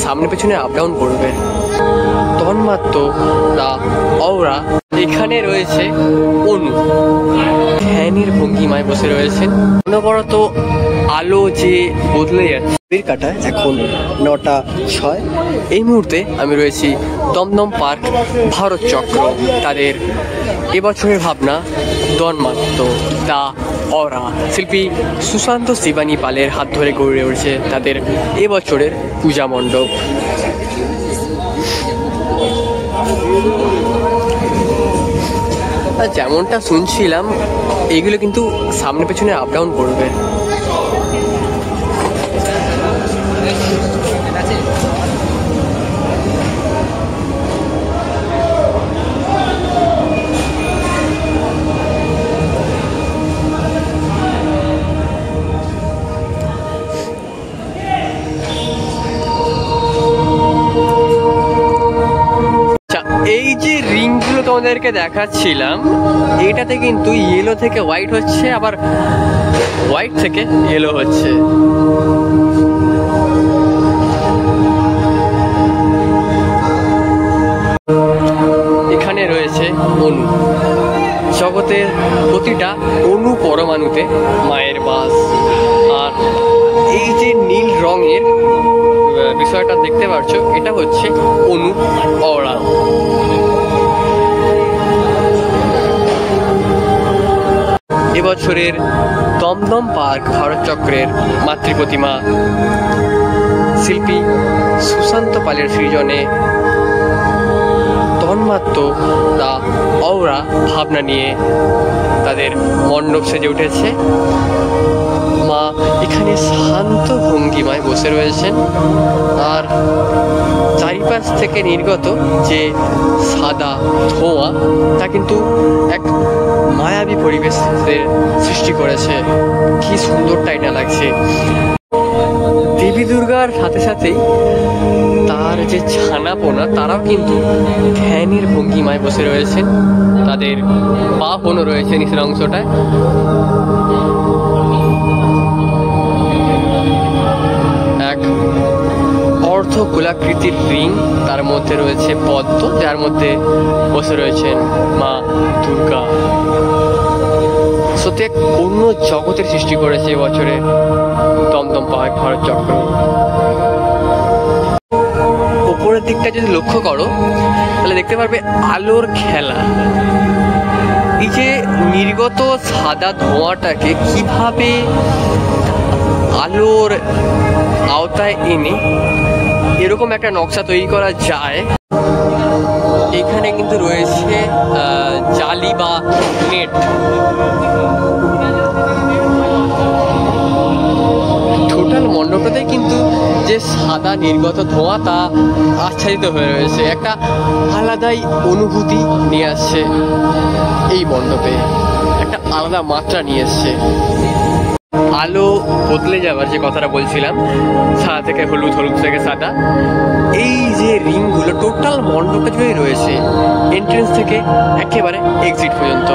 সামনে পেছনে up down করবে। তন্মাত্র দা অওরা এখানে রয়েছে অনু, ধ্যানের ভঙ্গিমায় বসে রয়েছেন। অনবরত আলো যে বদলে যাচ্ছে। কাটা এখন 9:06। এই মুহূর্তে আমি রয়েছি দমদম পার্ক ভারত চক্র। তাদের এবছরের ভাবনা তন্মাত্র দা অরা শিল্পী সুশান্ত শিবানী পালের হাত ধরে গড়ে উঠেছে তাদের এবছরের পূজা মণ্ডপ। যেমনটা শুনছিলাম এইগুলো কিন্তু সামনে পেছনে আপ ডাউন করবে। এই যে রিংগুলো তোমাদেরকে দেখাচ্ছিলাম, এটাতে কিন্তু ইয়েলো থেকে হোয়াইট হচ্ছে, আবার হোয়াইট থেকে ইয়েলো হচ্ছে। এখানে রয়েছে অনু, জগতের প্রতিটা অনু পরমাণুতে মায়ের বাস। আর এই যে নীল রঙের বিষয়টা দেখতে পাচ্ছ, এটা হচ্ছে অনু অরা। এবছরের দমদম পার্ক ভারত চক্রের মাতৃপ্রতিমা শিল্পী সুশান্ত পালের সৃজনে তন্মাত্র দা অওরা ভাবনা নিয়ে তাদের মণ্ডপ সেজে উঠেছে। মা এখানে শান্ত ভঙ্গিমায় বসে রয়েছেন, আর চারিপাশ থেকে নির্গত যে সাদা ধোঁয়া তা কিন্তু এক মায়াবী পরিবেশের সৃষ্টি করেছে। কি সুন্দরটাই না লাগছে। দেবী দুর্গার সাথে সাথেই তার যে ছানাপোনা তারাও কিন্তু ধ্যানের ভঙ্গিমায় বসে রয়েছেন। তাদের পা পোনো রয়েছে নিচের অংশটায়। এক অর্ধ গোলাকৃতির রিং, তার মধ্যে রয়েছে পদ্ম, যার মধ্যে বসে রয়েছেন মা দুর্গা। সত্যি এক অন্য জগতের সৃষ্টি করেছে এবছরে দমদম পার্ক ভারত চক্র। উপরের দিকটা যদি লক্ষ্য করো তাহলে দেখতে পারবে আলোর খেলা। এই যে নির্গত সাদা ধোঁয়াটাকে কিভাবে আলোর আওতায় এনে এরকম একটা নকশা তৈরি করা যায়। এখানে কিন্তু রয়েছে জালি বা নেট। টোটাল মণ্ডপটাতে কিন্তু যে সাদা নির্গত ধোঁয়া তা আচ্ছাদিত হয়ে রয়েছে, একটা আলাদাই অনুভূতি নিয়ে আসছে এই মণ্ডপে, একটা আলাদা মাত্রা নিয়ে এসছে। আলো বদলে যাওয়ার যে কথাটা বলছিলাম, সাদা থেকে হলুদ, হলুদ থেকে সাদা, এই যে রিংগুলো টোটাল মণ্ডপে জুড়ে রয়েছে, এন্ট্রেন্স থেকে একেবারে এক্সিট পর্যন্ত।